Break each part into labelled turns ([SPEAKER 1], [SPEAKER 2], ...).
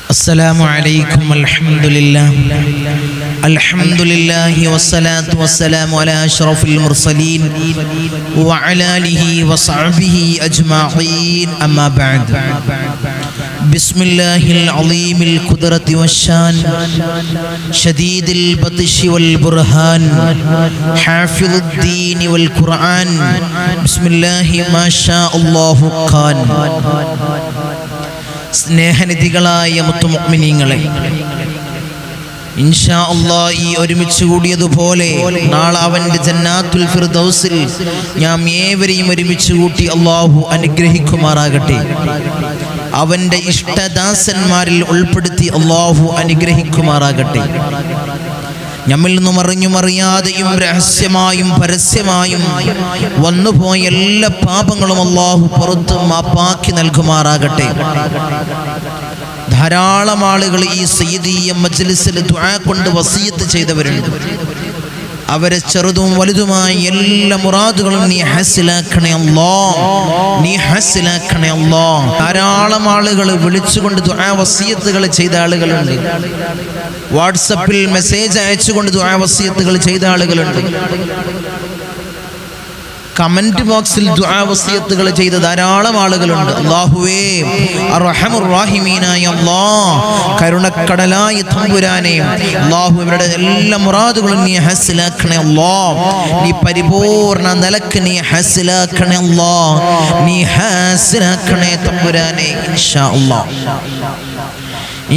[SPEAKER 1] السلام عليكم الحمد لله والصلاة والسلام على أشرف المرسلين وعلى آله وصحبه أجمعين أما بعد بسم الله العظيم القدرة والشان شديد البطش والبرهان حافظ الدين والقرآن بسم الله ما شاء الله كان. സ്നേഹനിധികളായ മുത്തുമുഅ്മിനീങ്ങളെ, ഇൻഷാ അല്ലാഹ് ഈ ഒരുമിച്ച് കൂടിയതുപോലെ നാളെ അവന്റെ ജന്നാത്തുൽ ഫിർദൗസിൽ നാം ഏവരെയും ഒരുമിച്ച് കൂട്ടി അല്ലാഹു അനുഗ്രഹിക്കുമാറാകട്ടെ. അവന്റെ ഇഷ്ടദാസന്മാരിൽ ഉൾപ്പെടുത്തി അല്ലാഹു അനുഗ്രഹിക്കുമാറാകട്ടെ. നമ്മിൽ നിന്നും അറിഞ്ഞും അറിയാതെയും രഹസ്യമായും പരസ്യമായും വന്നുപോയ എല്ലാ പാപങ്ങളും അല്ലാഹു പുറത്ത് മാപ്പാക്കി നൽകുമാറാകട്ടെ. ധാരാളം ആളുകൾ ഈ സയ്യിദിയ മജ്ലിസിൽ ദുആ കൊണ്ട് വസിയത്ത് ചെയ്തവരുണ്ട്. അവരെ ചെറുതും വലുതുമായ എല്ലാ മുറാദുകളും നീ ഹാസിലാക്കണേ അല്ലാഹ്, നീ ഹാസിലാക്കണേ അല്ലാഹ്. ധാരാളം ആളുകൾ വിളിച്ചുകൊണ്ട് ദുആ വസിയത്തുകൾ ചെയ്ത ആളുകളുണ്ട്. വാട്സപ്പിൽ മെസ്സേജ് അയച്ചുകൊണ്ട് ദുആ വസിയത്തുകൾ ചെയ്ത ആളുകളുണ്ട്. കമന്റ് ബോക്സിൽ ദുആ വസിയത്തുകൾ ചെയ്ത ധാരാളം ആളുകളുണ്ട്. അല്ലാഹുവേ, അർഹമുർ റഹീമീനായ അല്ലാഹ്, കരുണക്കടലായ തമ്പുരാനെ, അല്ലാഹു ഇവരുടെ എല്ലാ മുറാദുകളും നീ ഹാസിലാക്കണേ അല്ലാഹ്. നീ പരിപൂർണ നിലക്ക് നീ ഹാസിലാക്കണേ അല്ലാഹ്, നീ ഹാസിലാക്കണേ തമ്പുരാനെ. ഇൻഷാ അല്ലാഹ്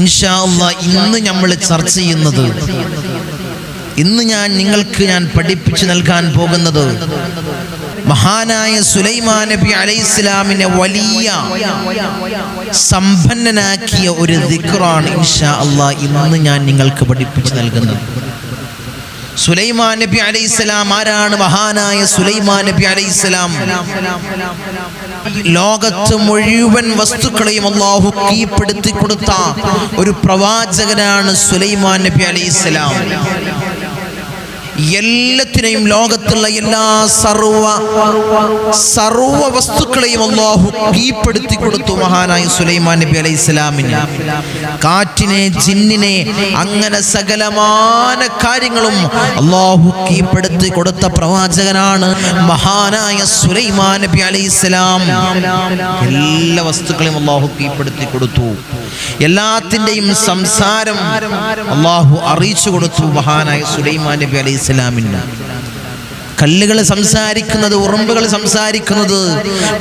[SPEAKER 1] ഇൻഷാ അല്ലാഹ് ഇന്ന് നമ്മൾ ചർച്ച ചെയ്യുന്നത്, ഇന്ന് നിങ്ങൾക്ക് ഞാൻ പഠിപ്പിച്ചു നൽകാൻ പോകുന്നത് മഹാനായ സുലൈമാൻ നബി അലൈഹിസ്സലാമിനെ വലിയ സമ്പന്നനാക്കിയ ഒരു ദിക്റാണ് ഇൻഷാ അല്ലാഹ് ഇന്ന് ഞാൻ നിങ്ങൾക്ക് പഠിപ്പിച്ചു നൽകുന്നത്. സുലൈമാൻ നബി അലൈഹിസ്സലാം ആരാണ്? മഹാനായ സുലൈമാൻ നബി അലൈഹിസ്സലാം ലോകത്ത് മുഴുവൻ വസ്തുക്കളെയും അല്ലാഹു കീഴ്പ്പെടുത്തി കൊടുത്ത ഒരു പ്രവാചകനാണ് സുലൈമാൻ നബി അലൈഹിസ്സലാം. എല്ലാത്തിനെയും, ലോകത്തുള്ള എല്ലാ സർവ വസ്തുക്കളെയും അല്ലാഹു കീഴ്പ്പെടുത്തി കൊടുത്തു മഹാനായ സുലൈമാൻ നബി അലൈഹിസ്സലാമിന്. കാറ്റിനെ, ജിന്നിനെ, അങ്ങനെ സകലമാന കാര്യങ്ങളും അല്ലാഹു കീഴ്പ്പെടുത്തി കൊടുത്ത പ്രവാചകനാണ് മഹാനായ സുലൈമാൻ നബി അലൈഹിസ്സലാം. എല്ലാ വസ്തുക്കളെയും അല്ലാഹു കീഴ്പ്പെടുത്തി കൊടുത്തു. എല്ലാത്തിൻ്റെയും സംസാരം അല്ലാഹു അറിയിച്ചു കൊടുത്തു മഹാനായ സുലൈമാൻ നബി അലൈഹിസ്സലാമിന്. കല്ലുകൾ സംസാരിക്കുന്നത്, ഉറുമ്പുകൾ സംസാരിക്കുന്നത്,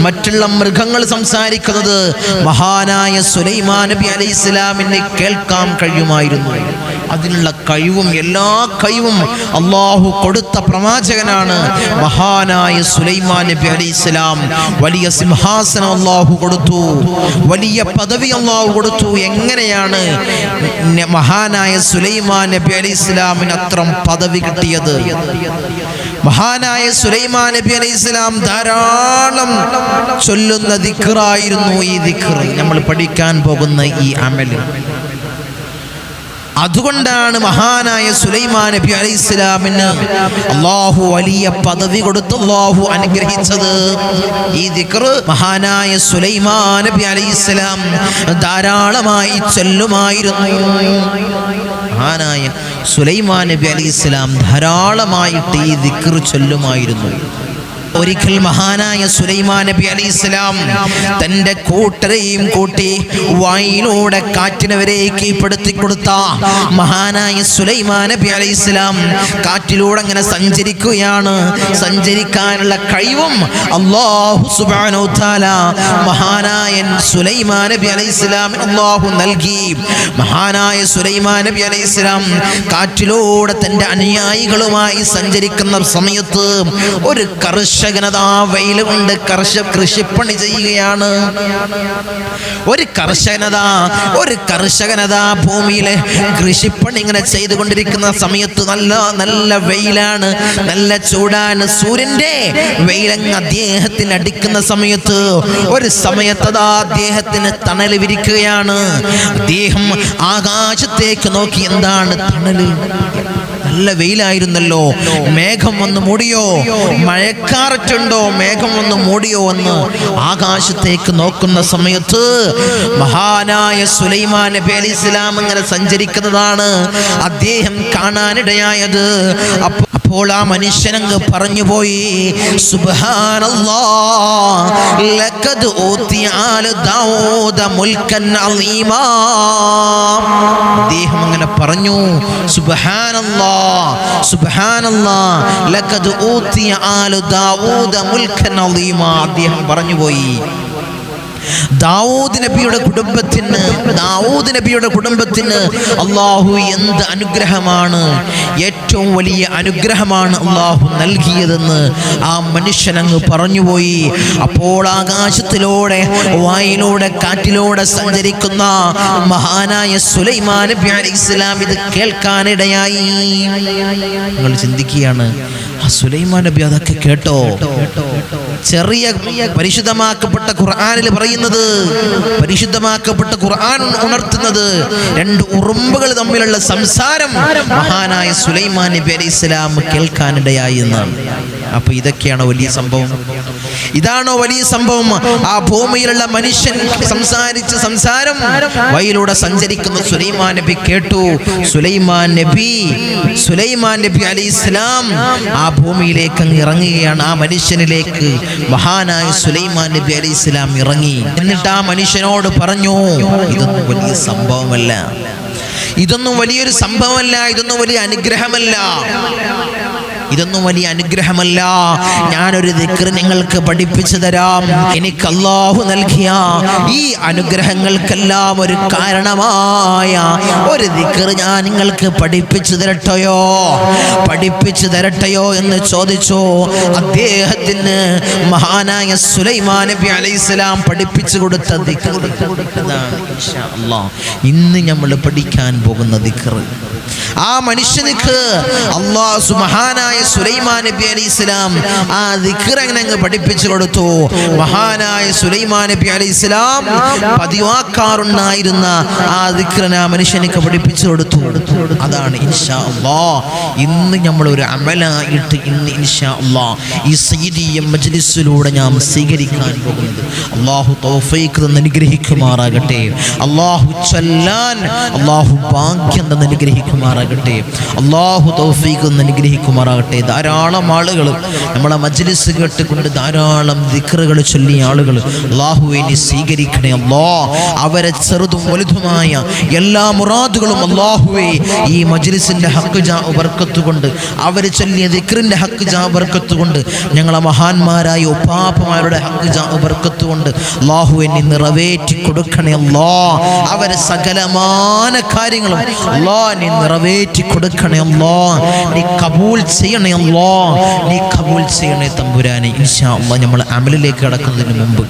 [SPEAKER 1] മറ്റുള്ള മൃഗങ്ങൾ സംസാരിക്കുന്നത് മഹാനായ സുലൈമാൻ നബി അലൈഹിസ്സലാമിന് കേൾക്കാൻ കഴിയുമായിരുന്നു. അതിനുള്ള കഴിവും, എല്ലാ കഴിവും അല്ലാഹു കൊടുത്ത പ്രവാചകനാണ് മഹാനായ സുലൈമാൻ നബി അലൈഹിസ്സലാം. വലിയ സിംഹാസനം അല്ലാഹു കൊടുത്തു, വലിയ പദവി അല്ലാഹു കൊടുത്തു. എങ്ങനെയാണ് മഹാനായ സുലൈമാൻ നബി അലൈഹിസ്സലാമിന് അത്രയും പദവി കിട്ടിയത്? മഹാനായ സുലൈമാൻ നബി അലൈഹിസ്സലാം ധാരാളം ചൊല്ലുന്ന ദിക്റായിരുന്നു ഈ ദിക്ർ, നമ്മൾ പഠിക്കാൻ പോകുന്ന ഈ അമൽ. അതുകൊണ്ടാണ് മഹാനായ സുലൈമാൻ നബി അലൈഹിസ്സലാമിന് അല്ലാഹു വലിയ പദവി കൊടുത്ത് അല്ലാഹു അനുഗ്രഹിച്ചത്. ഈ ദിക്ർ മഹാനായ സുലൈമാൻ നബി അലൈഹിസ്സലാം ധാരാളമായി ചൊല്ലുമായിരുന്നു. മഹാനായ സുലൈമാൻ നബി അലൈഹിസ്സലാം ധാരാളമായിട്ട് ഈ ദിക്ർ ചൊല്ലുമായിരുന്നു. ഒരിക്കൽ മഹാനായ സുലൈമാൻ നബി അലൈഹിസ്സലാം തന്റെ കൂട്ടരെയും കൂട്ടി വായിലൂടെ കാറ്റിനെ വരെ കീഴ്പ്പെടുത്തി കൊടുത്ത മഹാനായ സുലൈമാൻ നബി അലൈഹിസ്സലാം കാറ്റിലൂടെ അങ്ങനെ സഞ്ചരിക്കുകയാണ്. സഞ്ചരിക്കാനുള്ള കഴിവും അല്ലാഹു സുബ്ഹാനഹു തആല മഹാനായ സുലൈമാൻ നബി അലൈഹിസ്സലാമിന് അല്ലാഹു നൽകി. മഹാനായ സുലൈമാൻ നബി അലൈഹിസ്സലാം കാറ്റിലൂടെ തന്റെ അനുയായികളുമായി സഞ്ചരിക്കുന്ന സമയത്ത് ഒരു കർഷകനതാ വെയിൽ കൊണ്ട് കൃഷിപ്പണി ചെയ്യുകയാണ്. ഒരു കർഷകനതാ ഭൂമിയിലെ കൃഷിപ്പണി ഇങ്ങനെ ചെയ്തുകൊണ്ടിരിക്കുന്ന സമയത്ത് നല്ല വെയിലാണ്, നല്ല ചൂടാണ്. സൂര്യന്റെ വെയിലങ്ങ് അദ്ദേഹത്തിന് അടിക്കുന്ന സമയത്ത് ഒരു സമയത്തതാ അദ്ദേഹത്തിന് തണൽ വിരിക്കുകയാണ്. അദ്ദേഹം ആകാശത്തേക്ക് നോക്കി, എന്താണ് തണല്? നല്ല വെയിലായിരുന്നല്ലോ, മേഘം വന്ന് മൂടിയോ, മഴക്കാറുണ്ടോ, മേഘം വന്ന് മൂടിയോ എന്ന് ആകാശത്തേക്ക് നോക്കുന്ന സമയത്ത് മഹാനായ സുലൈമാൻ നബി അലൈഹിസ്സലാം ഇങ്ങനെ സഞ്ചരിക്കുന്നതാണ് അദ്ദേഹം കാണാനിടയായത്. അപ്പോൾ ആ മനുഷ്യനങ്ങ് പറഞ്ഞുപോയി, സുബ്ഹാനല്ലാഹ് ലഖദ് ഊതിയ ആല ദാവൂദ മുൽക്കൻ അളീമാ. അദ്ദേഹം അങ്ങനെ പറഞ്ഞു, സുബ്ഹാനല്ലാഹ് സുബ്ഹാനല്ലാഹ് ലഖദ് ഊതിയ ആല ദാവൂദ മുൽക്കൻ അളീമാ. അദ്ദേഹം പറഞ്ഞുപോയി, ദാവൂദ് നബിയുടെ കുടുംബത്തിന് അല്ലാഹു എന്ത് അനുഗ്രഹമാണ്, ഏറ്റവും വലിയ അനുഗ്രഹമാണ് അല്ലാഹു നൽകിയതെന്ന് ആ മനുഷ്യനങ്ങ് പറഞ്ഞുപോയി. അപ്പോൾ ആകാശത്തിലൂടെ, വായിലൂടെ, കാറ്റിലൂടെ സഞ്ചരിക്കുന്ന മഹാനായ സുലൈമാൻ നബി അലൈഹിസ്സലാം ഇത് കേൾക്കാനിടയായി. നിങ്ങൾ ചിന്തിക്കുകയാണ്, സുലൈമാൻ നബി അതൊക്കെ കേട്ടോ? ചെറിയ പരിശുദ്ധമാക്കപ്പെട്ട ഖുർആനിൽ പറയുന്നത്, പരിശുദ്ധമാക്കപ്പെട്ട ഖുർആൻ ഉണർത്തുന്നത് രണ്ട് ഉറുമ്പുകൾ തമ്മിലുള്ള സംസാരം മഹാനായ സുലൈമാൻ നബി അലൈഹിസ്സലാം കേൾക്കാനിടയായി എന്നാണ്. അപ്പൊ ഇതൊക്കെയാണോ വലിയ സംഭവം? ഇതാണോ വലിയ സംഭവം? ആ ഭൂമിയിലുള്ള മനുഷ്യൻ സംസാരിച്ച സംസാരം വഴിയിലൂടെ സഞ്ചരിക്കുന്ന സുലൈമാൻ നബി കേട്ടു. സുലൈമാൻ നബി അലൈഹിസ്സലാം ആ ഭൂമിയിലേക്ക് അങ്ങ് ഇറങ്ങുകയാണ്. ആ മനുഷ്യനിലേക്ക് മഹാനായ സുലൈമാൻ നബി അലൈഹിസ്സലാം ഇറങ്ങി. എന്നിട്ട് ആ മനുഷ്യനോട് പറഞ്ഞു, ഇതൊന്നും വലിയ സംഭവമല്ല, ഇതൊന്നും വലിയൊരു സംഭവമല്ല, ഇതൊന്നും വലിയ അനുഗ്രഹമല്ല, ഇതൊന്നും വലിയ അനുഗ്രഹമല്ല. ഞാനൊരു ദിക്ർ നിങ്ങൾക്ക് പഠിപ്പിച്ചു തരാം. എനിക്ക് അല്ലാഹു നൽകിയ ഈ അനുഗ്രഹങ്ങൾക്കെല്ലാം ഒരു കാരണമായ ഒരു ദിക്ർ ഞാൻ നിങ്ങൾക്ക് പഠിപ്പിച്ചു തരട്ടെയോ എന്ന് ചോദിച്ചു. അദ്ദേഹത്തിന് മഹാനായ സുലൈമാൻ നബി അലൈഹിസ്സലാം പഠിപ്പിച്ചു കൊടുത്ത ദിക്ർ ഇൻഷാ അല്ലാഹ് ഇന്ന് നമ്മൾ പഠിക്കാൻ പോകുന്ന ദിക്ർ. ആ മനുഷ്യനിക്ക് അല്ലാഹു സുബ്ഹാനായ സുലൈമാൻ നബി അലൈഹിസ്സലാം ആ ദിക്ർ അങ്ങ് പഠിപ്പിച്ചു കൊടുത്തു. മഹാനായ സുലൈമാൻ നബി അലൈഹിസ്സലാം പതിവാക്കാറുണ്ടായിരുന്ന ആ ദിക്ർ ആ മനുഷ്യനിക്ക് പഠിപ്പിച്ചു കൊടുത്തു. അതാണ് ഇൻഷാ അല്ലാഹ് ഇന്ന് നമ്മൾ ഒരു അമലായിട്ട് ഇന്ന് ഇൻഷാ അല്ലാഹ് ഈ സയ്യിദിയ മജ്ലിസിലൂടെ നാം സ്വീകരിക്കാൻ പോകുന്നത്. അല്ലാഹു തൗഫീഖ് തന്ന് അനുഗ്രഹിക്കുമാറാകട്ടെ. അല്ലാഹു ചൊല്ലാൻ അല്ലാഹു ഭാഗ്യം തന്ന് അനുഗ്രഹിക്കുമാറാകട്ടെ. അല്ലാഹു തൗഫീഖ് തന്ന് അനുഗ്രഹിക്കുമാറാകട്ടെ. ധാരാളം ആളുകൾ നമ്മളെ മജ്ലിസ് കേട്ടുകൊണ്ട് ധാരാളം ദിക്റുകൾ ചൊല്ലിയ ആളുകൾ അല്ലാഹുവേ നീ സ്വീകരിക്കണേ അല്ലാഹ്. അവരെ ചെറുതും വലുതുമായ എല്ലാ മുറാദുകളും അല്ലാഹുവേ ഈ മജ്ലിസിന്റെ ഹക്ക് ജാ ബർക്കത്ത് കൊണ്ട്, അവർ ചൊല്ലിയ ദിക്റിന്റെ ഹക്ക് ജാ ബർക്കത്ത് കൊണ്ട്, ഞങ്ങളെ മഹാന്മാരായ ഉപ്പാപ്പമാരുടെ ഹക്ക് ജാ ബർക്കത്ത് കൊണ്ട് അല്ലാഹുവേ നീ നിറവേറ്റി കൊടുക്കണേ അല്ലാഹ്. അവരെ സകലമാന കാര്യങ്ങളും അല്ലാഹ് നീ നിറവേറ്റി കൊടുക്കണേ അല്ലാഹ്. നീ കബൂൽ ചെയ്യണേ അല്ലാഹ്, നീ കബൂൽ ചെയ്യണേ തമ്പുരാനെ. ഇൻഷാ അല്ലാഹ് നമ്മൾ അമലിലേക്ക് കടക്കുന്നതിന് മുമ്പ്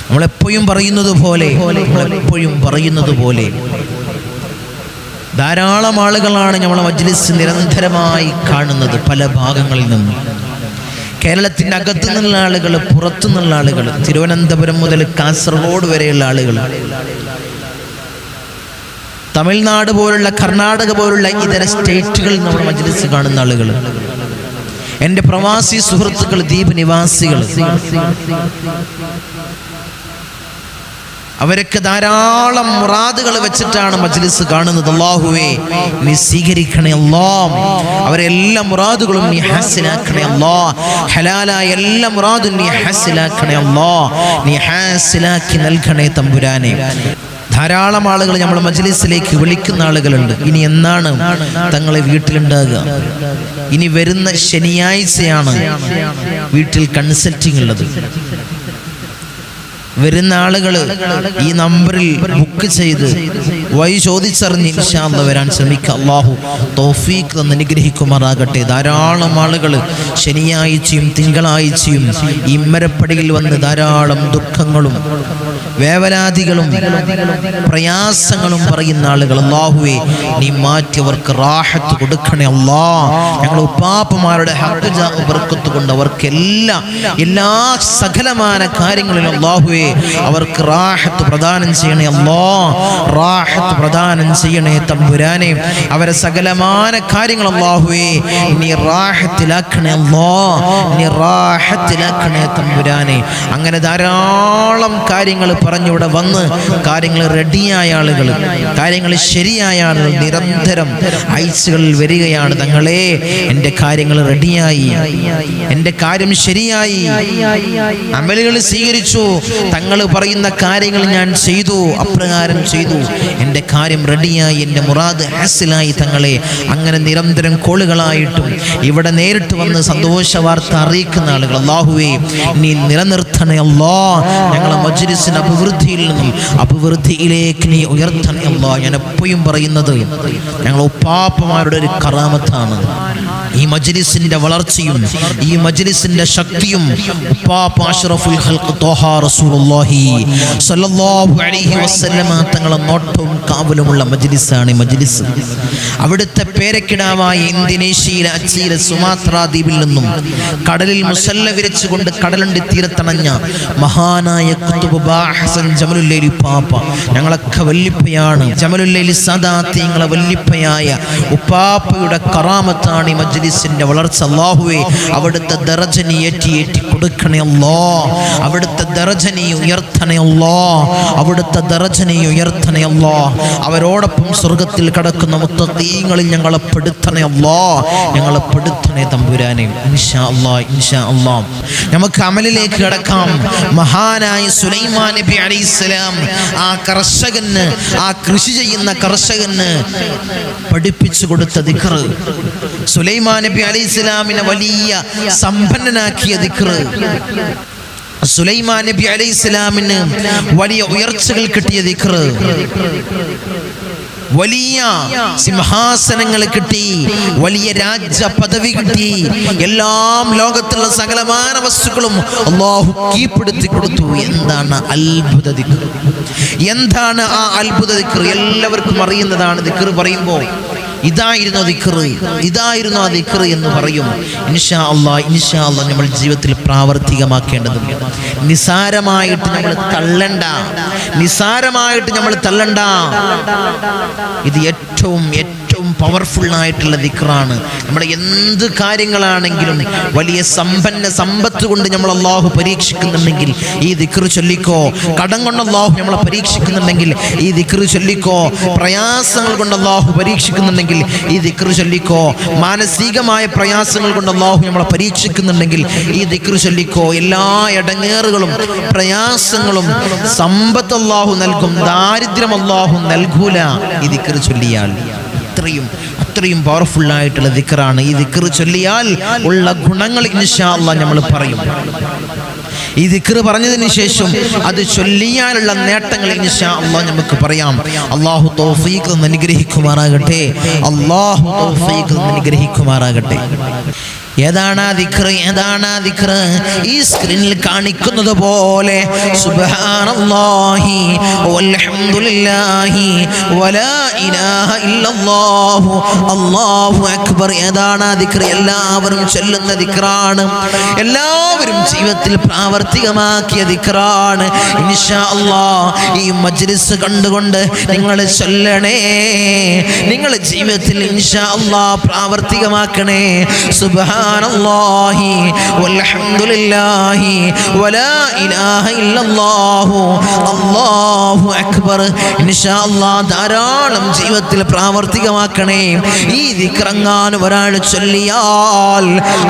[SPEAKER 1] നമ്മളെപ്പോഴും പറയുന്നത് പോലെ ധാരാളം ആളുകളാണ് നമ്മളെ മജ്ലിസ് നിരന്തരമായി കാണുന്നത് പല ഭാഗങ്ങളിൽ നിന്നും. കേരളത്തിൻ്റെ അകത്തു നിന്നുള്ള ആളുകൾ, പുറത്തു നിന്നുള്ള ആളുകൾ, തിരുവനന്തപുരം മുതൽ കാസർഗോഡ് വരെയുള്ള ആളുകൾ, തമിഴ്നാട് പോലുള്ള, കർണാടക പോലുള്ള ഇതര സ്റ്റേറ്റുകളിൽ നമ്മുടെ മജ്ലിസ് കാണുന്ന ആളുകൾ, എൻ്റെ പ്രവാസി സുഹൃത്തുക്കൾ, ദ്വീപ് നിവാസികൾ, അവരൊക്കെ ധാരാളം മുറാദുകൾ വെച്ചിട്ടാണ് മജ്ലിസ് കാണുന്നത്. അല്ലാഹുവേ നീ സ്വീകരിക്കണേ അല്ലാഹ്. അവരെല്ലാ മുറാദുകളും നീ ഹാസിലാക്കണേ അല്ലാഹ്. ഹലാലായ എല്ലാ മുറാദും നീ ഹാസിലാക്കണേ അല്ലാഹ്. നീ ഹാസിലാക്കി നൽകണേ തമ്പുരാനെ. ധാരാളം ആളുകൾ നമ്മൾ മജ്ലിസിലേക്ക് വിളിക്കുന്ന ആളുകളുണ്ട്. ഇനി എന്നാണ് തങ്ങളെ വീട്ടിലുണ്ടാകുക? ഇനി വരുന്ന ശനിയാഴ്ചയാണ് വീട്ടിൽ കൺസൾട്ടിങ് ഉള്ളത്. വരുന്ന ആളുകൾ ഈ നമ്പറിൽ ബുക്ക് ചെയ്ത് വഴി ചോദിച്ചറിഞ്ഞ് ഇൻഷാ അല്ലാഹ് വരാൻ ശ്രമിക്കുക. അല്ലാഹു തൗഫീഖ് തന്ന് അനുഗ്രഹിക്കുമാറാകട്ടെ. ധാരാളം ആളുകൾ ശനിയാഴ്ചയും തിങ്കളാഴ്ചയും ഇമ്മരപ്പടിയിൽ വന്ന് ധാരാളം ദുഃഖങ്ങളും വേവലാതികളും പ്രയാസങ്ങളും പറയുന്ന ആളുകൾ, അല്ലാഹുവേ നീ മാറ്റിയവർക്ക് റാഹത്ത് കൊടുക്കണേ അല്ലാഹ്. ഞങ്ങൾ ഉപ്പാപ്പമാരുടെ ഹഖ് ജാ ബർക്കത്ത് കൊണ്ട് അവർക്ക് എല്ലാ സകലമാന കാര്യങ്ങളിലും അല്ലാഹുവേ അവർക്ക് റാഹത്ത് പ്രദാനം ചെയ്യണേ അല്ലാഹ്. റാഹത്ത് പ്രദാനം ചെയ്യണേ തമ്പുരാനെ. അവരെ സകലമാന കാര്യങ്ങൾ അല്ലാഹുവേ നീ റാഹത്തിലാക്കണേ നീ റാഹത്തിലാക്കണേ തമ്പുരാനെ. അങ്ങനെ ധാരാളം കാര്യങ്ങൾ പറഞ്ഞിവിടെ വന്ന് കാര്യങ്ങൾ റെഡിയായ ആളുകൾ, കാര്യങ്ങൾ ശരിയായ ആളുകൾ നിരന്തരം ആഴ്ചകളിൽ വരികയാണ്. തങ്ങളെ എൻ്റെ കാര്യങ്ങൾ റെഡിയായി, എൻ്റെ കാര്യം ശരിയായി, അമലുകൾ സ്വീകരിച്ചു, തങ്ങൾ പറയുന്ന കാര്യങ്ങൾ ഞാൻ ചെയ്തു, അപ്രകാരം ചെയ്തു, എൻ്റെ കാര്യം റെഡിയായി, എൻ്റെ മുറാദ് ഹാസിലായി തങ്ങളെ. അങ്ങനെ നിരന്തരം കോളുകളായിട്ടും ഇവിടെ നേരിട്ട് വന്ന് സന്തോഷ വാർത്ത അറിയിക്കുന്ന ആളുകൾ അല്ലാഹുവേ നീ നിലനിർത്തണേ അല്ലാ. ഞങ്ങളെ മജ്‌ലിസിന്റെ അഭിവൃദ്ധിയിൽ നിന്നും അഭിവൃദ്ധിയിലേക്ക് നീ ഉയർത്തണേ അല്ലാ. ഞാൻ എപ്പോഴും പറയുന്നത് ഞങ്ങൾ ഉപ്പാപ്പമാരുടെ ഒരു കറാമത്താണ്. ഈ മജ്‌ലിസിന്റെ വളർച്ചയും ഈ മജ്‌ലിസിന്റെ ശക്തിയും ഉപ്പാപ്പ അഷ്റഫുൽ ഖൽഖ് ത്വാഹ റസൂലുള്ളാഹി സ്വല്ലല്ലാഹു അലൈഹി വസല്ലമ തങ്ങളെ നോട്ടവും കാവലുമുള്ള മജ്‌ലിസാണ് ഈ മജ്‌ലിസ്. അവിടുത്തെ പേരക്കിടാവായ ഇന്തോനേഷ്യയിലെ അച്ചീലെ സുമാത്ര ദ്വീപിൽ നിന്നും കടലിൽ മുസല്ല വിരിച്ചുകൊണ്ട് കടലണ്ടി തീരത്തണഞ്ഞ മഹാനായ ഖുത്ബ് ഹസൻ ജമലുല്ലൈലി ഉപ്പാപ്പ ഞങ്ങളൊക്കെ വല്ലിപ്പയാണ്. ജമലുല്ലൈലി സാദാത്ത് ഞങ്ങളെ വല്ലിപ്പയായ ഉപ്പാപ്പയുടെ കറാമത്താണ് ഈ മജ്‌ലിസിന്റെ വളർച്ച. അല്ലാഹുവേ അവിടുത്തെ ദറജ നീ ഏറ്റി കൊടുക്കണേ അല്ലാ. അവിടുത്തെ ദറജ നീ ഉയർത്തണേ അല്ലാ. അവിടുത്തെ ദറജ നീ ഉയർത്തണേ അല്ലാ. അവരോടൊപ്പം സ്വർഗ്ഗത്തിൽ കടക്കുന്ന മുത്തഖീങ്ങളിൽ ഞങ്ങളെ പെടുത്തണേ അല്ലാ. ഞങ്ങളെ പെടുത്തണേ തമ്പുരാനെ. ഇൻഷാ അല്ലാ ഇൻഷാ അല്ലാ. നമുക്ക് അമലിലേക്ക് കടക്കാം. മഹാനായ സുലൈമാൻ നബി അലൈഹിസ്സലാം ആ കർഷകന്, ആ കൃഷി ചെയ്യുന്ന കർഷകന് പഠിപ്പിച്ചു കൊടുത്ത ദിക്ർ, സുലൈമാൻ നബി അലൈഹിസ്സലാമിനെ വലിയ സമ്പന്നനാക്കിയ ദിക്ർ, സുലൈമാൻ നബി അലൈഹിസ്സലാമിന് വലിയ ഉയർച്ചകൾ കിട്ടിയ ദിക്ർ, വലിയ സിംഹാസനങ്ങൾ കിട്ടി, വലിയ രാജ പദവി കിട്ടി, എല്ലാം ലോകത്തുള്ള സകലമാന വസ്തുക്കളും അല്ലാഹു കീഴ്പ്പെടുത്തി കൊടുത്തു. എന്താണ് അത്ഭുത ദിക്ർ? എന്താണ് ആ അത്ഭുത ദിക്ർ? എല്ലാവർക്കും അറിയുന്നതാണ്. ദിക്ർ പറയുമ്പോൾ ഇതായിരുന്നു ദിക്ർ, ഇതായിരുന്നു ആ ദിക്ർ എന്ന് പറയും. ഇൻഷാ അല്ലാഹ് ഇൻഷാ അല്ലാഹ് നമ്മൾ ജീവിതത്തിൽ പ്രാവർത്തികമാക്കേണ്ടതുണ്ട്. നിസാരമായിട്ട് നമ്മൾ തള്ളണ്ട, നിസാരമായിട്ട് നമ്മൾ തള്ളണ്ട. ഇത് ഏറ്റവും പവർഫുൾ ആയിട്ടുള്ള ദിക്റാണ്. നമ്മുടെ എന്ത് കാര്യങ്ങളാണെങ്കിലും വലിയ സമ്പത്ത് കൊണ്ട് നമ്മൾ അല്ലാഹു പരീക്ഷിക്കുന്നുണ്ടെങ്കിൽ ഈ ദിക്ർ ചൊല്ലിക്കോ. കടം കൊണ്ട് അല്ലാഹു നമ്മളെ പരീക്ഷിക്കുന്നുണ്ടെങ്കിൽ ഈ ദിക്ർ ചൊല്ലിക്കോ. പ്രയാസങ്ങൾ കൊണ്ട് അല്ലാഹു പരീക്ഷിക്കുന്നുണ്ടെങ്കിൽ ഈ ദിക്ർ ചൊല്ലിക്കോ. മാനസികമായ പ്രയാസങ്ങൾ കൊണ്ട് അല്ലാഹു നമ്മളെ പരീക്ഷിക്കുന്നുണ്ടെങ്കിൽ ഈ ദിക്ർ ചൊല്ലിക്കോ. എല്ലാ ഇടങ്ങേറുകളും പ്രയാസങ്ങളും സമ്പത്ത് അല്ലാഹു നൽകും, ദാരിദ്ര്യം അല്ലാഹു നൽകൂല ഈ ദിക്ർ ചൊല്ലിയാൽ. അത്രയും പവർഫുൾ ആയിട്ടുള്ള ദിക്റാണ്. ഈ ദിക്ർ ചൊല്ലിയാൽ ഉള്ള ഗുണങ്ങൾ ഇൻഷാ അല്ലാഹ് നമ്മൾ പറയും. ഈ ദിക്ർ പറഞ്ഞതിന് ശേഷം അത് ചൊല്ലിയാലുള്ള നേട്ടങ്ങൾ ഇൻഷാ അല്ലാഹ് നമുക്ക് പറയാം. അല്ലാഹു തൗഫീഖ് അനുഗ്രഹിക്കുമാറാകട്ടെ. അല്ലാഹു തൗഫീഖ് അനുഗ്രഹിക്കുമാറാകട്ടെ. ഏതാണ് ആ ദിക്ർ? ഏതാണ് ആ ദിക്ർ? ഈ സ്ക്രീനിൽ കാണിക്കുന്നത് പോലെ സുബ്ഹാനല്ലാഹി വൽഹംദുലില്ലാഹി വലാ ഇലാഹ ഇല്ലല്ലാഹു അല്ലാഹു അക്ബർ. ഏതാണ് ആ ദിക്ർ? എല്ലാവരും ചൊല്ലുന്ന ദിക്റാണ്, എല്ലാവരും ജീവിതത്തിൽ പ്രാവർത്തികമാക്കിയ ദിക്റാണ്. ഇൻഷാ അല്ലാഹ് ഈ മജ്‌ലിസ് കണ്ടുകൊണ്ട് നിങ്ങൾ ചൊല്ലണേ, നിങ്ങൾ ജീവിതത്തിൽ ഇൻഷാ അല്ലാഹ് പ്രാവർത്തികമാക്കണേ. സുബ്ഹാനല്ലാഹി വൽഹംദുലില്ലാഹി വലാ ഇലാഹ ഇല്ലല്ലാഹു അല്ലാഹു അക്ബർ. ഇൻഷാ അല്ലാഹ് ധാരാളം ജീവിതത്തിൽ പ്രാവർത്തികമാക്കണേ. ഈ ദിക്റങ്ങാനും ഒരാൾ ചൊല്ലിയാൽ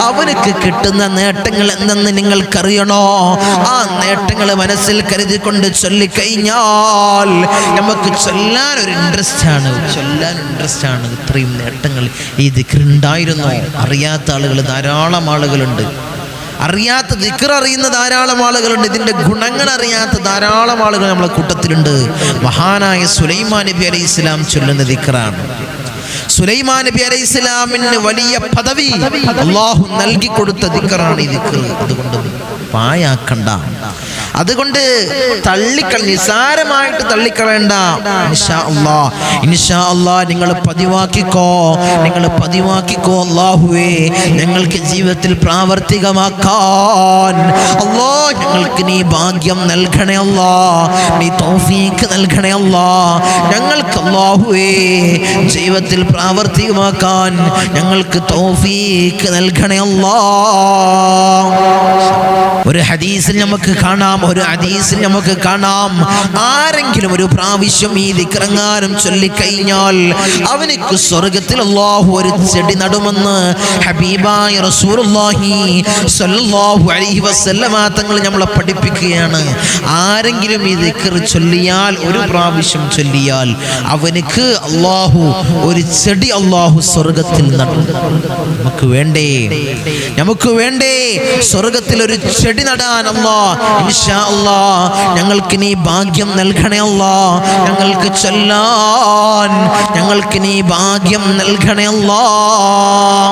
[SPEAKER 1] അവർക്ക് കിട്ടുന്ന നേട്ടങ്ങൾ എന്തെന്ന് നിങ്ങൾക്കറിയണോ? ആ നേട്ടങ്ങൾ മനസ്സിൽ കരുതിക്കൊണ്ട് ചൊല്ലിക്കഴിഞ്ഞാൽ നമുക്ക് ചൊല്ലാൻ ഒരു ഇൻട്രസ്റ്റ് ആണ്. ഇത്രയും നേട്ടങ്ങൾ ഈ ദിക്റുണ്ടായിരുന്നു. അറിയാത്ത ആളുകൾ ധാരാളം ആളുകളുണ്ട്, അറിയാത്ത ദിക്ർ അറിയുന്ന ധാരാളം ആളുകളുണ്ട്, ഇതിന്റെ ഗുണങ്ങൾ അറിയാത്ത ധാരാളം ആളുകൾ നമ്മളെ കൂട്ടത്തിലുണ്ട്. മഹാനായ സുലൈമാൻ നബി അലൈഹിസ്സലാം ചൊല്ലുന്ന ദിക്റാണ്. സുലൈമാൻ നബി അലൈഹിസ്സലാമിന് വലിയ പദവി അല്ലാഹു നൽകി കൊടുത്ത ദിക്റാണ് ഈ ദിക്ർ. അതുകൊണ്ട് പായാക്കണ്ട, അതുകൊണ്ട് നിസാരമായിട്ട് തള്ളിക്കളയണ്ട. ഇൻഷാ അല്ലാഹ് നിങ്ങൾ പതിവാക്കിക്കോ, അല്ലാഹുവേ ഞങ്ങൾക്ക് ജീവിതത്തിൽ പ്രാവർത്തികമാക്കാൻ അല്ലാഹ് ഞങ്ങൾക്ക് നീ ഭാഗ്യം നൽകണേ അല്ലാഹ്, നീ തൗഫീഖ് നൽകണേ അല്ലാഹ്. ഞങ്ങൾക്ക് അല്ലാഹുവേ ജീവിതത്തിൽ പ്രാവർത്തികമാക്കാൻ ഞങ്ങൾക്ക് തൗഫീഖ് നൽകണേ അല്ലാഹ്. ഒരു ഹദീസിൽ നമുക്ക് കാണാം, ആരെങ്കിലും ഒരു പ്രാവശ്യം ഈ ദിക്റങ്ങാനും ചൊല്ലിക്കഴിഞ്ഞാൽ അവനിക്ക് സ്വർഗത്തിൽ അല്ലാഹു ഒരു ചെടി നടുമെന്ന് ഹബീബായ റസൂലുള്ളാഹി സ്വല്ലല്ലാഹു അലൈഹി വസല്ലമ തങ്ങൾ നമ്മളെ പഠിപ്പിക്കുകയാണ്. ആരെങ്കിലും ഈ ദിക്ർ ചൊല്ലിയാൽ, ഒരു പ്രാവശ്യം ചൊല്ലിയാൽ അവനിക്ക് അല്ലാഹു ഒരു ചെടി അല്ലാഹു സ്വർഗത്തിൽ നടും. നമുക്ക് വേണ്ടേ സ്വർഗത്തിൽ ഒരു ചെടി നടാൻ അല്ലാഹ്. ഇൻഷാ അല്ലാഹ് ഞങ്ങൾക്ക് നീ ഭാഗ്യം നൽകണേ അല്ലാഹ്, ഞങ്ങൾക്ക് ചൊല്ലാൻ ഞങ്ങൾക്ക് നീ ഭാഗ്യം നൽകണേ അല്ലാഹ്.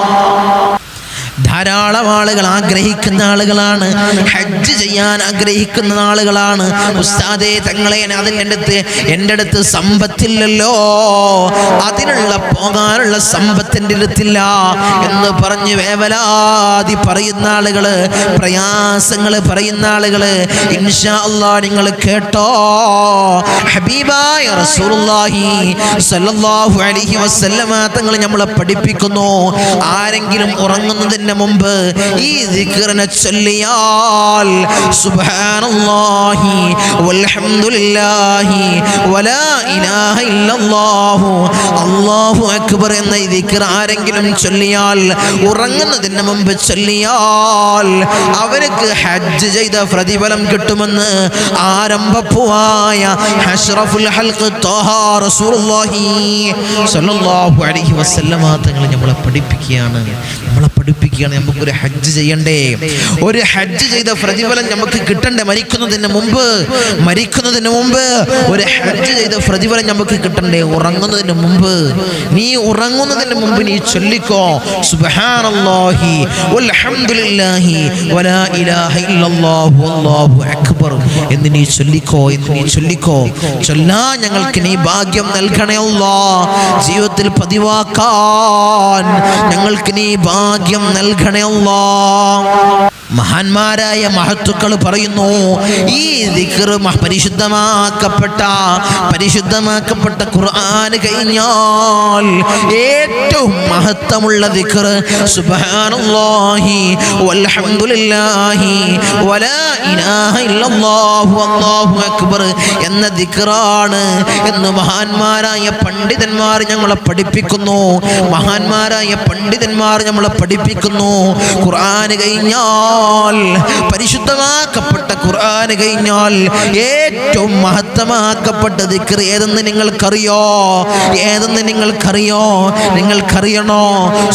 [SPEAKER 1] ധാരാളം ആളുകൾ ആഗ്രഹിക്കുന്ന ആളുകളാണ്, ഹജ്ജ് ചെയ്യാൻ ആഗ്രഹിക്കുന്ന ആളുകളാണ്. ഉസ്താദേ തങ്ങളെ എൻ്റെ അടുത്ത് സമ്പത്തില്ലല്ലോ, അതിനുള്ള പോകാനുള്ള സമ്പത്തിൻ്റെ അടുത്തില്ല എന്ന് പറഞ്ഞ് വേവലാതി പറയുന്ന ആളുകള്, പ്രയാസങ്ങൾ പറയുന്ന ആളുകള്, ഇൻഷാ അല്ലാഹ് നിങ്ങൾ കേട്ടോ, ഹബീബായ റസൂലുള്ളാഹി സ്വല്ലല്ലാഹു അലൈഹി വസല്ലമ തങ്ങൾ നമ്മളെ പഠിപ്പിക്കുന്നു, ആരെങ്കിലും ഉറങ്ങുന്നതിന് മുമ്പ് ഈ ദിക്റിനെ ചൊല്ലിയാൽ സുബ്ഹാനല്ലാഹി വൽഹംദുലില്ലാഹി വലാ ഇലാഹ ഇല്ലല്ലാഹു അല്ലാഹു അക്ബർ എന്ന ഈ ദിക്ർ ആരെങ്കിലും ചൊല്ലിയാൽ, ഉറങ്ങുന്നതിന് മുമ്പ് ചൊല്ലിയാൽ അവർക്ക് ഹജ്ജ് ചെയ്ത പ്രതിഫലം കിട്ടുമെന്ന് ആരംഭപ്പുവായ അഷ്റഫുൽ ഹൽഖ് ത്വാഹ റസൂലുള്ളാഹി സ്വല്ലല്ലാഹു അലൈഹി വസല്ലമ തങ്ങൾ നമ്മളെ പഠിപ്പിക്കുകയാണ്. നമുക്കൊരു ഹജ്ജ് ചെയ്യണ്ടേ, ഒരു ഹജ്ജ് ചെയ്ത പ്രതിഫലം നമുക്ക് കിട്ടണ്ടേ? മരിക്കുന്നതിന് മുമ്പ് ഒരു ഹജ്ജ് ചെയ്ത പ്രതിഫലം നമുക്ക് കിട്ടണ്ടേ? ഉറങ്ങുന്നതിന് മുമ്പ് നീ ചൊല്ലിക്കോ, സുബ്ഹാനല്ലാഹി വൽഹംദുലില്ലാഹി വലാ ഇലാഹ ഇല്ലല്ലാഹു അല്ലാഹു അക്ബർ എന്ന് നീ ചൊല്ലിക്കോ. ചൊല്ലാ ഞങ്ങൾക്ക് നീ ഭാഗ്യം നൽകണേ അല്ലാഹ്, ജീവിതത്തിൽ പതിവാക്കാൻ ഞങ്ങൾക്ക് നീ ഭാഗ്യം നൽകണേ അല്ലാഹ്. മഹാന്മാരായ മഹത്തുക്കൾ പറയുന്നു, ഈ ദിക്ർ പരിശുദ്ധമാക്കപ്പെട്ട ഖുർആൻ കഴിഞ്ഞാൽ ഏറ്റവും മഹത്വമുള്ള ദിക്ർ സുബ്ഹാനല്ലാഹി വൽഹംദുലില്ലാഹി വലാ ഇലാഹ ഇല്ലല്ലാഹു അല്ലാഹു അക്ബർ എന്ന ദിക്റാണ് എന്ന് മഹാന്മാരായ പണ്ഡിതന്മാർ ഞങ്ങളെ പഠിപ്പിക്കുന്നു. ഖുർആൻ കഴിഞ്ഞാൽ, പരിശുദ്ധമാക്കപ്പെട്ട ഖുർആൻ കഴിഞ്ഞാൽ ഏറ്റവും മഹത്തമാക്കപ്പെട്ട ദിക്ർ ഏതെന്ന് നിങ്ങൾക്കറിയണോ?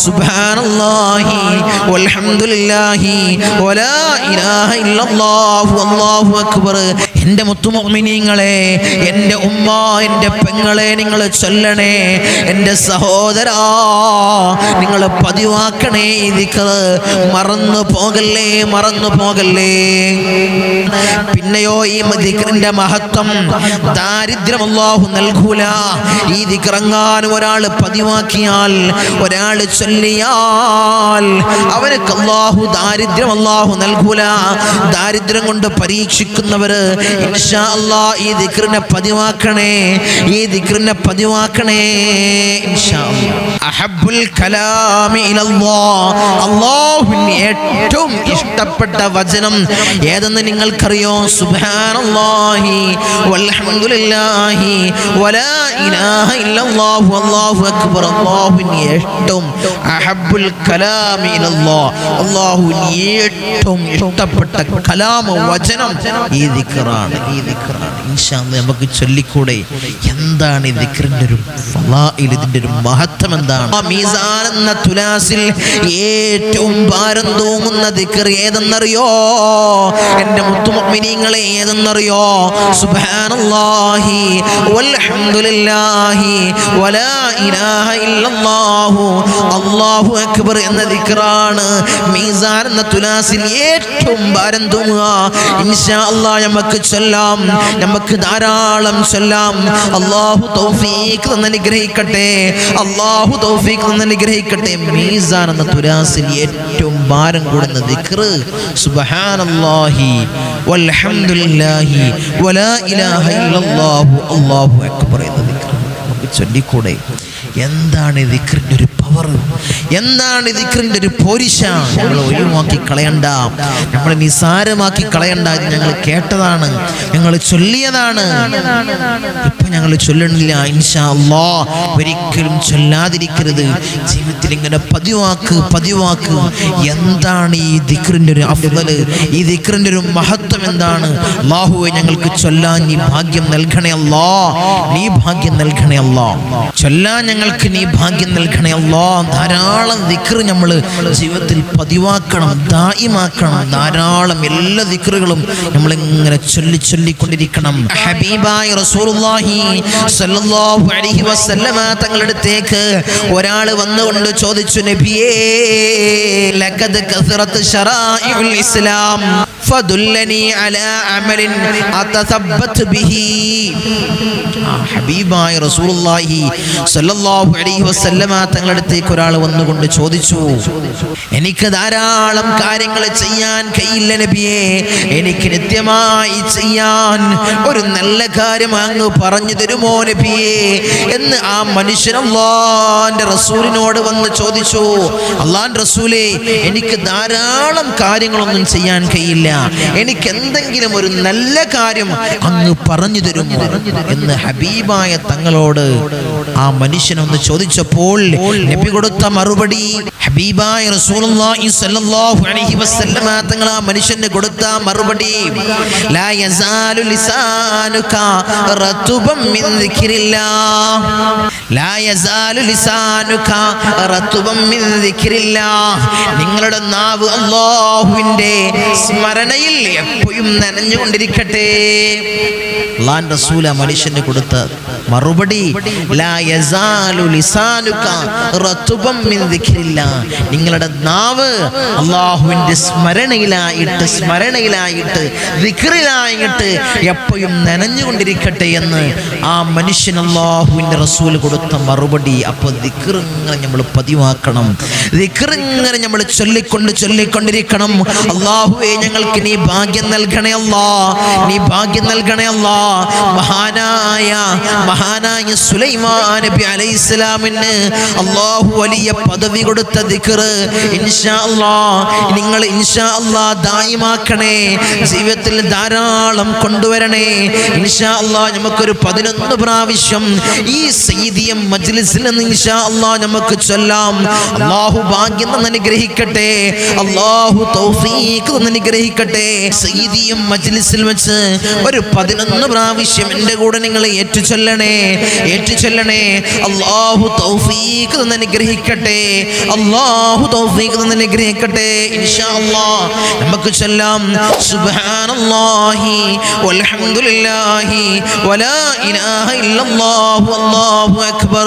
[SPEAKER 1] സുബ്ഹാനല്ലാഹി വൽഹംദുലില്ലാഹി വലാ ഇലാഹ ഇല്ലല്ലാഹു അല്ലാഹു അക്ബർ. എൻ്റെ മുത്തുമുഅ്മിനീങ്ങളെ, എൻ്റെ ഉമ്മ, എൻ്റെ പെങ്ങളെ നിങ്ങൾ ചൊല്ലണേ. എൻ്റെ സഹോദരാ നിങ്ങൾ പതിവാക്കണേ ഈ ദിക്ർ. മറന്നു പോകല്ലേ. പിന്നെയോ ഈ ദിക്റിന്റെ മഹത്വം, ദാരിദ്ര്യം അല്ലാഹു നൽകൂല. ഈ ദിക്റെങ്ങാനും ഒരാൾ പതിവാക്കിയാൽ, ഒരാൾ ചൊല്ലിയാൽ അവർക്ക് ദാരിദ്ര്യം അല്ലാഹു നൽകൂല. ദാരിദ്ര്യം കൊണ്ട് പരീക്ഷിക്കുന്നവര് ഇൻഷാ അല്ലാഹ് ഈ ദിക്റിനെ പതിവാക്കണേ. ഇൻഷാ അല്ലാഹ്. അഹബ്ബുൽ കലാമി ഇലല്ലാഹ്, അല്ലാഹുവിന് ഏറ്റവും ഇഷ്ടപ്പെട്ട വചനം ഏതെന്ന് നിങ്ങൾക്കറിയോ? സുബ്ഹാനല്ലാഹി വൽഹംദുലില്ലാഹി വലാ ഇലാഹ ഇല്ലല്ലാഹു അല്ലാഹു അക്ബർ. അല്ലാഹുവിന് ഏറ്റവും അഹബ്ബുൽ കലാമി ഇലല്ലാഹ്, അല്ലാഹുവിന് ഏറ്റവും ഇഷ്ടപ്പെട്ട കലാം വചനം ഈ ദിക്റാണ്. ഇൻഷാ അല്ലാഹ് നമുക്ക് ചൊല്ലിക്കൂടെ? എന്താണ് ഈ ദിക്റിന്റെ ഒരു ഫളാഇൽ, ഇതിന്റെ ഒരു മഹത്വം എന്താണ്? മീസാൻ എന്ന തുലാസിൽ ഏറ്റവും ഭാരം തൂങ്ങുന്ന ദിക്ർ ഏതെന്നറിയോ എൻ്റെ മുത്തുമുഅ്മിനീങ്ങളെ? ഏതെന്നറിയോ? സുബ്ഹാനല്ലാഹി വൽഹംദുലില്ലാഹി വലാ ഇലാഹ ഇല്ലല്ലാഹു അല്ലാഹു അക്ബർ എന്ന ദിക്റാണ് മീസാൻ എന്ന തുലാസിൽ ഏറ്റവും ഭാരം തൂങ്ങുക. ഇൻഷാ അല്ലാഹ് നമുക്ക് ചൊല്ലാം, നമുക്ക് ധാരാളം ചൊല്ലാം. അല്ലാഹു തൗഫീഖ് തന്ന് അനുഗ്രഹിക്കട്ടെ, അല്ലാഹു തൗഫീഖ് തന്ന് അനുഗ്രഹിക്കട്ടെ. മീസാൻ എന്ന തുലാസിൽ ഏറ്റവും ഭാരം കൂടുന്ന ദിക്ർ സുബ്ഹാനല്ലാഹി വൽഹംദുലില്ലാഹി വലാ ഇലാഹ ഇല്ലല്ലാഹു അല്ലാഹു അക്ബർ എന്ന ദിക്ർ നമുക്ക് ചൊല്ലിക്കൂടെ? എന്താണ് ദിക്റിന്റെ ഒരു പവർ, എന്താണ് ദിക്റിന്റെ ഒരു പോരിശ? ഞങ്ങൾ ഒഴിവാക്കി കളയണ്ട, നമ്മൾ നിസാരമാക്കി കളയണ്ട. ഞങ്ങൾ കേട്ടതാണ്, ഞങ്ങൾ ചൊല്ലിയതാണ്, ഇപ്പൊ ഞങ്ങൾ ചൊല്ലണില്ല. ഇൻഷാ അല്ലാഹ് ഒരിക്കലും ചൊല്ലാതിരിക്കരുത്. ജീവിതത്തിൽ ഇങ്ങനെ പതിവാക്ക്. എന്താണ് ഈ ദിക്റിന്റെ ഒരു അഫ്ളൽ, ഈ ദിക്റിന്റെ ഒരു മഹത്വം എന്താണ്? അല്ലാഹുവേ ഞങ്ങൾക്ക് ചൊല്ലാൻ നീ ഭാഗ്യം നൽകണേ അല്ലാ, നീ ഭാഗ്യം നൽകണേ അല്ലാ. ചൊല്ലാൻ ഞങ്ങൾക്ക് നീ ഭാഗ്യം നൽകണേ അല്ലാ. ധാരാളം ദിക്ർ നമ്മൾ ജീവിതത്തിൽ പതിവാക്കണം, ദായിമാക്കണം. ധാരാളം എല്ലാ ദിക്റുകളും നമ്മൾ ഇങ്ങനെ ചൊല്ലിക്കൊണ്ടിരിക്കണം. ഹബീബായ റസൂലുള്ളാഹി സ്വല്ലല്ലാഹു അലൈഹി വസല്ലമ തങ്ങളുടെ അടുത്തേക്ക് ഒരാൾ വന്നുകൊണ്ട് ചോദിച്ചു, നബിയേ ലഖദ് കസറത്ത് ശറാഇഉൽ ഇസ്ലാം ഫദുല്ലനി അലാ അമലിൻ അതസബ്ബത് ബിഹി. ഹബീബായ റസൂലുള്ളാഹി സ്വല്ലല്ലാഹു അലൈഹി വസല്ലമ തങ്ങളുടെ അടുത്തേക്ക് ഒരാൾ വന്നുകൊണ്ട് ചോദിച്ചു, എനിക്ക് ധാരാളം കാര്യങ്ങൾ ചെയ്യാൻ കഴിയില്ല നബിയേ, എനിക്ക് നിത്യമായി ചെയ്യാൻ ഒരു നല്ല കാര്യം അങ്ങ് പറഞ്ഞു തരുമോ നബിയേ എന്ന് ആ മനുഷ്യൻ അല്ലാഹുവിന്റെ റസൂലിനോട് വന്ന് ചോദിച്ചു. അല്ലാഹുവിന്റെ റസൂലേ, എനിക്ക് ധാരാളം കാര്യങ്ങളൊന്നും ചെയ്യാൻ കഴിയില്ല, എനിക്ക് എന്തെങ്കിലും ഒരു നല്ല കാര്യം അങ്ങ് പറഞ്ഞു തരുമോ എന്ന് ഹബീബായ തങ്ങളോട് ആ മനുഷ്യനൊന്ന് ചോദിച്ചപ്പോൾ നബി കൊടുത്ത മറുപടി, ഹബീബായ റസൂലുള്ളാഹി സ്വല്ലല്ലാഹു അലൈഹി വസല്ലമ തങ്ങൾ ആ മനുഷ്യന് കൊടുത്ത മറുപടി, ലാ യസാലു ലിസാനുക റതുബൻ മിൻ ദിക്രില്ലാഹ്, ലാ യസാലു ലിസാനുക റതുബൻ മിൻ ദിക്രില്ലാഹ്. നിങ്ങളുടെ നാവ് അല്ലാഹുവിന്റെ സ്മരണയിൽ എപ്പോഴും നനഞ്ഞുകൊണ്ടിരിക്കട്ടെ. അല്ലാഹുവിന്റെ റസൂൽ ആ മനുഷ്യന് കൊടുത്ത മറുപടി, ലാ യസാലു ലിസാനുക റതുബൻ മിൻ ദിക്രില്ലാഹ്. നിങ്ങളുടെ നാവ് അല്ലാഹുവിന്റെ സ്മരണയിലായിട്ട് ദിക്റിലായിട്ട് എപ്പോഴും നനഞ്ഞുകൊണ്ടിരിക്കട്ടെ എന്ന് ആ മനുഷ്യൻ അല്ലാഹുവിന്റെ റസൂൽ കൊടുത്ത മറുപടി. അപ്പോൾ ദിക്ർ ഇങ്ങനെ നമ്മൾ പതിവാക്കണം, ദിക്ർ ഇങ്ങനെ നമ്മൾ ചൊല്ലിക്കൊണ്ടിരിക്കണം. അല്ലാഹുവേ ഞങ്ങൾക്ക് നീ ഭാഗ്യം നൽകണേ അല്ലാ, നീ ഭാഗ്യം നൽകണേ അല്ലാ. മഹാനായ സുലൈമാൻ നബി അലൈഹിസ്സലാമിന് അല്ലാഹു വലിയ പദവി കൊടുത്ത ദിക്ർ ഇൻഷാ അല്ലാഹ് നിങ്ങൾ ഇൻഷാ അല്ലാഹ് ദായിമാക്കണേ, ജീവിതത്തിൽ ധാരാളം കൊണ്ടുവരണേ. ഇൻഷാ അല്ലാഹ് നമുക്കൊരു 11 പ്രാവശ്യം ഈ സയ്യിദിയം മജ്ലിസിൽ നിന്ന് ഇൻഷാ അല്ലാഹ് നമുക്ക് ചൊല്ലാം. അല്ലാഹു ഭാഗ്യം തന്ന് അനുഗ്രഹിക്കട്ടെ, അല്ലാഹു തൗഫീഖ് തന്ന് അനുഗ്രഹിക്കട്ടെ. സയ്യിദിയം മജ്ലിസിൽ വെച്ച് ഒരു 11 പ്രാവശ്യം എൻ്റെ കൂടെ നിങ്ങൾ ഏറ്റുചൊല്ലണേ. അല്ലാഹു തൗഫീഖ് തന്ന് അനുഗ്രഹിക്കട്ടെ, അല്ലാഹു തൗഫീഖ് തന്ന് അനുഗ്രഹിക്കട്ടെ. ഇൻഷാ അല്ലാഹ് നമുക്ക് ചൊല്ലാം, സുബ്ഹാനല്ലാഹി വൽഹംദുലില്ലാഹി വലാ ഇലാഹ ഇല്ലല്ലാഹു അല്ലാഹു അക്ബർ.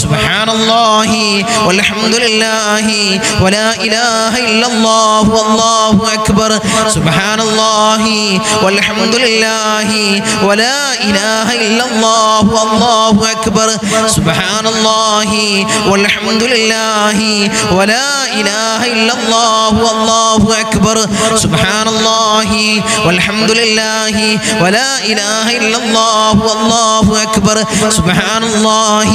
[SPEAKER 1] സുബ്ഹാനല്ലാഹി വൽഹംദുലില്ലാഹി വലാ ഇലാഹ ഇല്ലല്ലാഹു അല്ലാഹു അക്ബർ. സുബ്ഹാനല്ലാഹി വൽഹംദുലില്ലാഹി വലാ ഇലാഹ ഇല്ലല്ലാഹു അല്ലാഹു അക്ബർ. സുബ്ഹാനല്ലാഹി വൽഹംദുലില്ലാഹി വലാ ഇലാഹ ഇല്ലല്ലാഹു അല്ലാഹു അക്ബർ. സുബ്ഹാനല്ലാഹി വൽഹംദുലില്ലാഹി വലാ ഇലാഹ ഇല്ലല്ലാഹു അല്ലാഹു അക്ബർ. സുബ്ഹാനല്ലാഹി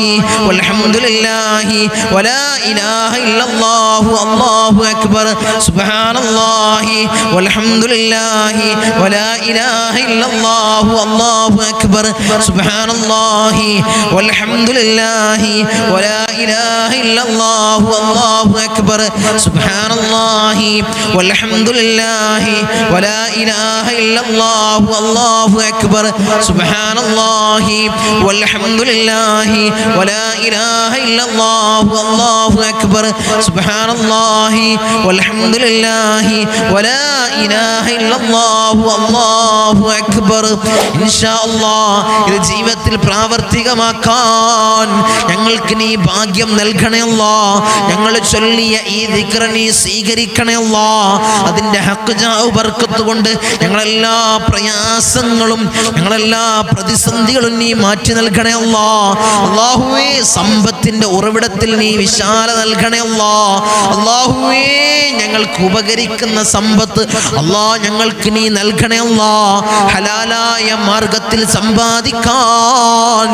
[SPEAKER 1] വൽഹംദുലില്ലാഹി വലാ ഇലാഹ ഇല്ലല്ലാഹു അല്ലാഹു അക്ബർ സുബ്ഹാനല്ലാഹി വൽഹംദുലില്ലാഹി വലാ ഇലാഹ ഇല്ലല്ലാഹു അല്ലാഹു അക്ബർ സുബ്ഹാനല്ലാഹി വൽഹംദുലില്ലാഹി വലാ ഇലാഹ ഇല്ലല്ലാഹു അല്ലാഹു അക്ബർ സുബ്ഹാനല്ലാഹി വൽഹംദുലില്ലാഹി വലാ ഇലാഹ ഇല്ലല്ലാഹു അല്ലാഹു അക്ബർ സുബ്ഹാനല്ലാഹി വൽഹംദുലില്ലാഹി വലാ ഇലാഹ ഇല്ലല്ലാഹു അല്ലാഹു അക്ബർ സുബ്ഹാനല്ലാഹി വൽഹംദുലില്ലാഹി വലാ ഇലാഹ ഇല്ലല്ലാഹു അല്ലാഹു അക്ബർ. ഇൻഷാ അല്ലാഹ് ഇത് ജീവിതത്തിൽ പ്രാവർത്തികമാക്കാൻ ഞങ്ങൾക്ക് നീ ഭാഗ്യം നൽകണേ അല്ലാഹ്. ഞങ്ങൾ ചൊല്ലിയ ഈ ദിക്ർ നീ സ്വീകരിക്കണേ അല്ലാഹ്. അതിന്റെ ഹഖ് ജാവ് ബർക്കത്ത് കൊണ്ട് ഞങ്ങളെല്ലാ പ്രയാസങ്ങളും ഞങ്ങളെല്ലാ പ്രതിസന്ധികളും നീ മാറ്റി നൽകണേ അല്ലാഹ്. അല്ലാഹുവേ സമ്പത്തിന്റെ ഉറവിടത്തിൽ നീ വിശാല നൽകണേ അല്ലാഹ്. അല്ലാഹുവേ ഞങ്ങൾക്ക് ഉപകരിക്കുന്ന സമ്പത്ത് അല്ലാഹ് ഞങ്ങൾക്ക് നീ നൽകണേ അല്ലാഹ്. ഹലാലായ മാർഗത്തിൽ സമ്പാദിക്കാൻ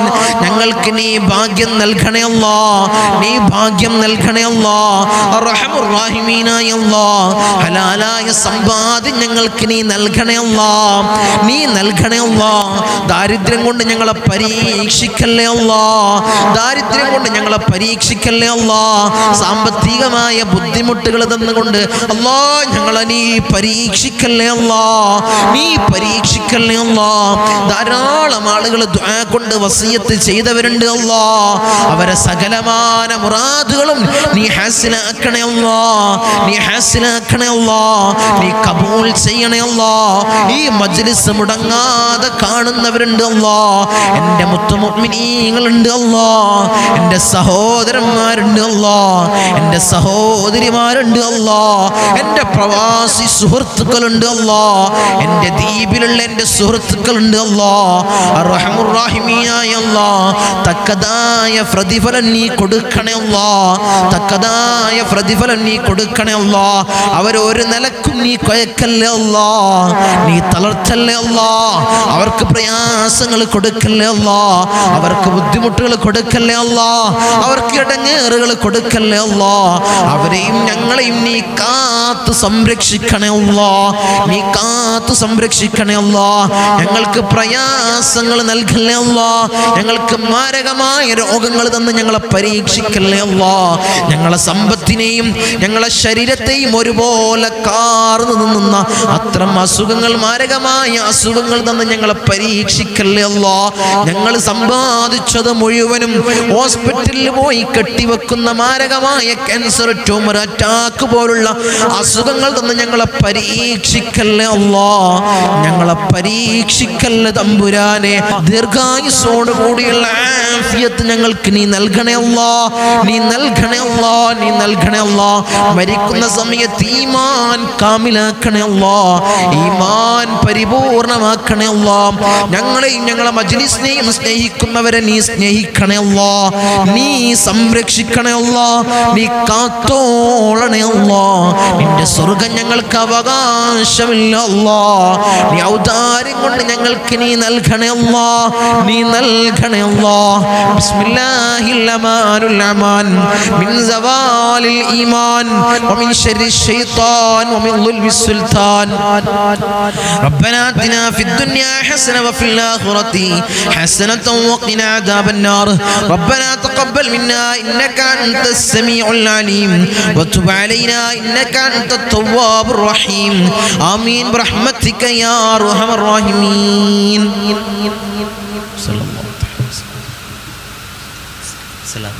[SPEAKER 1] ഞങ്ങൾക്ക് നീ ഭാഗ്യം നൽകണേ അല്ലാഹ്. നീ ഭാഗ്യം നൽകണേ അല്ലാഹ്. അർഹമുർ റഹീമീനായ അല്ലാഹ് ഹലാലായ സമ്പാദ്യം ഞങ്ങൾക്ക് നീ നൽകണേ അല്ലാഹ്. നീ നൽകണേ അല്ലാഹ്. ദാരിദ്ര്യം കൊണ്ട് ഞങ്ങളെ പരീക്ഷിക്കല്ലേ അല്ലാഹ്. ദാരിദ്ര്യം കൊണ്ട് ഞങ്ങളെ പരീക്ഷിക്കല്ലേ അല്ലാഹ്. സാമ്പത്തികമായ ബുദ്ധിമുട്ടുകൾ തന്നുകൊണ്ട് അല്ലാഹ് ഞങ്ങളെ നീ പരീക്ഷിക്കല്ലേ അല്ലാഹ്. നീ പരീക്ഷിക്കല്ലേ അല്ലാഹ്. ധാരാളം ആളുകൾ ദുആ കൊണ്ട് വസിയത്ത് ചെയ്തവരുണ്ട് അല്ലാഹ്. അവരെ സകലമാന മുറാദുകളും നീ ഹാസിലാക്കണേ അല്ലാഹ്. നീ ഹാസിലാക്കണേ അല്ലാഹ്. നീ കബൂൽ ചെയ്യണേ അല്ലാഹ്. ഈ മജ്ലിസ് മുടങ്ങാതെ കാണുന്നവരുണ്ട് അല്ലാഹ്. എൻ്റെ മുത്തുമുഅ്മിനീങ്ങളുണ്ട് അല്ലാഹ്. എൻ്റെ സഹോദരന്മാരുണ്ട് അല്ലാഹ്. എൻ്റെ സഹോദരിമാരുണ്ട് അല്ലാഹ്. എൻ്റെ പ്രവാസി സുഹൃത്തുക്കളുണ്ട് അല്ലാഹ്. എൻ്റെ ദ്വീപിലുള്ള എൻ്റെ സുഹൃത്തുക്കളുണ്ട് അല്ലാഹ്. അർഹമുർ റഹീമീനായ അല്ലാഹ് തക്കതായ പ്രതിഫലം നീ കൊടുക്കണേ അല്ലാഹ്. തക്കതായ പ്രതിഫലം നീ കൊടുക്കണേ അല്ലാഹ്. അവരൊരു നിലക്കും നീ കൊയക്കല്ലേ അല്ലാഹ്. നീ തളർത്തല്ലേ അല്ലാഹ്. അവർക്ക് പ്രയാസങ്ങൾ കൊടുക്കല്ലേ അല്ലാഹ്. അവർക്ക് ബുദ്ധിമുട്ടുകൾ കൊടുക്കല്ലേ അല്ലാഹ്. അവർക്ക് ഇടങ്ങേറുകൾ കൊടുക്കല്ലേ അല്ലാഹ്. അവരെയും ഞങ്ങളെയും നീ കാത്തു സംരക്ഷിക്കണേ അല്ലാഹ്. നീ കാത്തു സംരക്ഷിക്കണേ അല്ലാഹ്. ഞങ്ങൾക്ക് പ്രയാസങ്ങൾ നൽകല്ലേ അല്ലാഹ്. ഞങ്ങൾക്ക് മാരകമായ രോഗങ്ങൾ തന്ന് ഞങ്ങളെ പരീക്ഷിക്കല്ലേ അല്ലാഹ്. ഞങ്ങളെ സമ്പത്തിനെയും ഞങ്ങളെ ശരീരത്തെയും ഒരുപോലെ കാർന്നു നിന്നുന്ന അത്തരം അസുഖങ്ങൾ, മാരകമായ അസുഖങ്ങൾ തന്ന് ഞങ്ങളെ പരീക്ഷിക്കല്ലേ അല്ലാഹ്. ഞങ്ങൾ സമ്പാദിച്ചത് മുഴുവനും ഹോസ്പിറ്റലിൽ പോയി കെട്ടിവെക്കുന്ന മാരകമായ ക്യാൻസർ, ട്യൂമർ, അറ്റാക്ക് പോലുള്ള അസുഖങ്ങൾ തന്ന് ഞങ്ങളെ പരീക്ഷിക്കല്ലേ അല്ലാഹ്. ഞങ്ങളെ പരീക്ഷിക്കല്ലേ തമ്പുരാനെ. ദീർഘായുസ്സോട് കൂടിയുള്ള ആഫിയത്ത് ഞങ്ങൾക്ക് നീ നൽകണേ അല്ലാഹ്. നീ നൽകണേ അല്ലാഹ്. നീ നൽകണേ അല്ലാഹ്. മരിക്കുന്ന സമയത്ത് ഈമാൻ കാമിലാക്കണേ അല്ലാഹ്. ഈമാൻ പരിപൂർണമാക്കണേ അല്ലാഹ്. ഞങ്ങളെയും ഞങ്ങളെ മജ്ലിസിനെയും സ്നേഹിക്കുന്നവരെ നീ സ്നേഹിക്കണേ അല്ലാഹ്. നീ സംരക്ഷിക്കണേ അല്ലാഹ്. നീ കാത്തോളണേ അല്ലാഹ്. നിന്റെ സ്വർഗ്ഗം ഞങ്ങൾക്ക് അവകാശമില്ല അല്ലാഹ്. നീ ഔദാര്യം കൊണ്ട് ഞങ്ങൾക്ക് നീ നൽകണേ അല്ലാഹ്. നീ നൽകണേ അല്ലാഹ്. ബിസ്മില്ലാഹിൽ അമാനുൽ അമാൻ മിൻ സവാലിൽ ഈമാൻ വമിൻ ശർരിശ് ശൈത്താൻ വമിൻ ളുൽമിസ് സുൽത്താൻ. റബ്ബനാ ആതിനാ ഫിദ് ദുനിയാ ഹസന വഫിൽ ആഖിറതി ഹസനതൻ വഖിനാ അദാബൻ നാർ. റബ്ബനാ തഖബ്ബൽ മിന്നാ ഇന്നക അൻതസ് സമീഉൽ അലീം വതുബ് അലൈനാ ഇന്നക അൻതത് തവ്വാബുർ റഹീം. ആമീൻ ബിറഹ്മതിക യാ അർഹമർ റഹീമീൻ. സല്ലല്ലാഹു അലൈഹി വസല്ലം.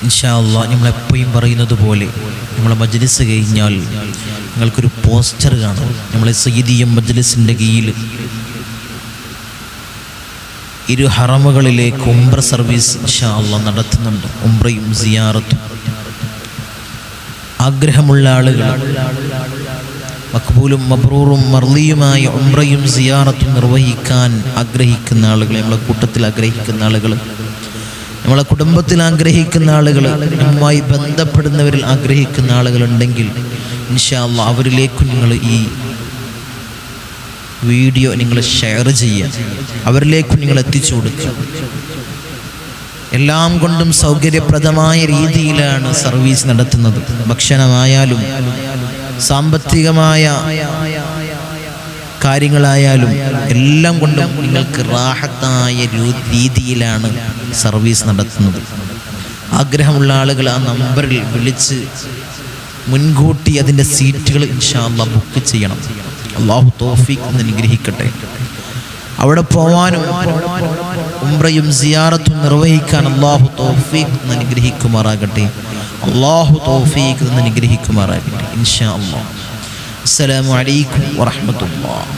[SPEAKER 1] ഇൻഷാ അല്ലാഹ് നമ്മളെപ്പോഴും പറയുന്നത് പോലെ നമ്മളെ മജ്ലിസ് കഴിഞ്ഞാൽ നിങ്ങൾക്കൊരു പോസ്റ്റർ കാണും. നമ്മളെ സയ്യിദിയ മജ്ലിസിൻ്റെ കീഴിൽ ഇരു ഹറമുകളിലേക്ക് ഉംറ സർവീസ് ഇൻഷാ അല്ലാഹ് നടത്തുന്നുണ്ട്. ഉംറയും സിയാറത്തും. ആഗ്രഹമുള്ള ആളുകൾ, മഖ്ബൂലും മബ്രൂറും മർളിയുമായ ഉംറയും സിയാറത്തും നിർവഹിക്കാൻ ആഗ്രഹിക്കുന്ന ആളുകൾ, നമ്മളെ കൂട്ടത്തിൽ ആഗ്രഹിക്കുന്ന ആളുകൾ, നമ്മളെ കുടുംബത്തിൽ ആഗ്രഹിക്കുന്ന ആളുകൾ, നമ്മുമായി ബന്ധപ്പെടുന്നവരിൽ ആഗ്രഹിക്കുന്ന ആളുകളുണ്ടെങ്കിൽ ഇൻഷാ അല്ലാഹ് അവരിലേക്കും നിങ്ങൾ ഈ വീഡിയോ നിങ്ങൾ ഷെയർ ചെയ്യുക, അവരിലേക്ക് നിങ്ങൾ എത്തിച്ചു കൊടുക്കുക. എല്ലാം കൊണ്ടും സൗകര്യപ്രദമായ രീതിയിലാണ് സർവീസ് നടത്തുന്നത്. ഭക്ഷണമായാലും സാമ്പത്തികമായ കാര്യങ്ങളായാലും എല്ലാം കൊണ്ടും നിങ്ങൾക്ക് റാഹത്തായ രീതിയിലാണ് സർവീസ് നടത്തുന്നത്. ആഗ്രഹമുള്ള ആളുകൾ ആ നമ്പറിൽ വിളിച്ച് മുൻകൂട്ടി അതിൻ്റെ സീറ്റുകൾ ഇൻഷാ അല്ലാഹ് ബുക്ക് ചെയ്യണം. അല്ലാഹു തൗഫീഖ് അനുഗ്രഹിക്കട്ടെ. അവിടെ പോവാനും ഉംറയും സിയാറത്തും നിർവഹിക്കാൻ അല്ലാഹു തൗഫീഖ് അനുഗ്രഹിക്കുമാറാകട്ടെ. അല്ലാഹു തൗഫീഖ് അനുഗ്രഹിക്കുമാറാകട്ടെ ഇൻഷാ അല്ലാഹ്. അസ്സലാമു അലൈക്കും വറഹ്മത്തുള്ളാഹി.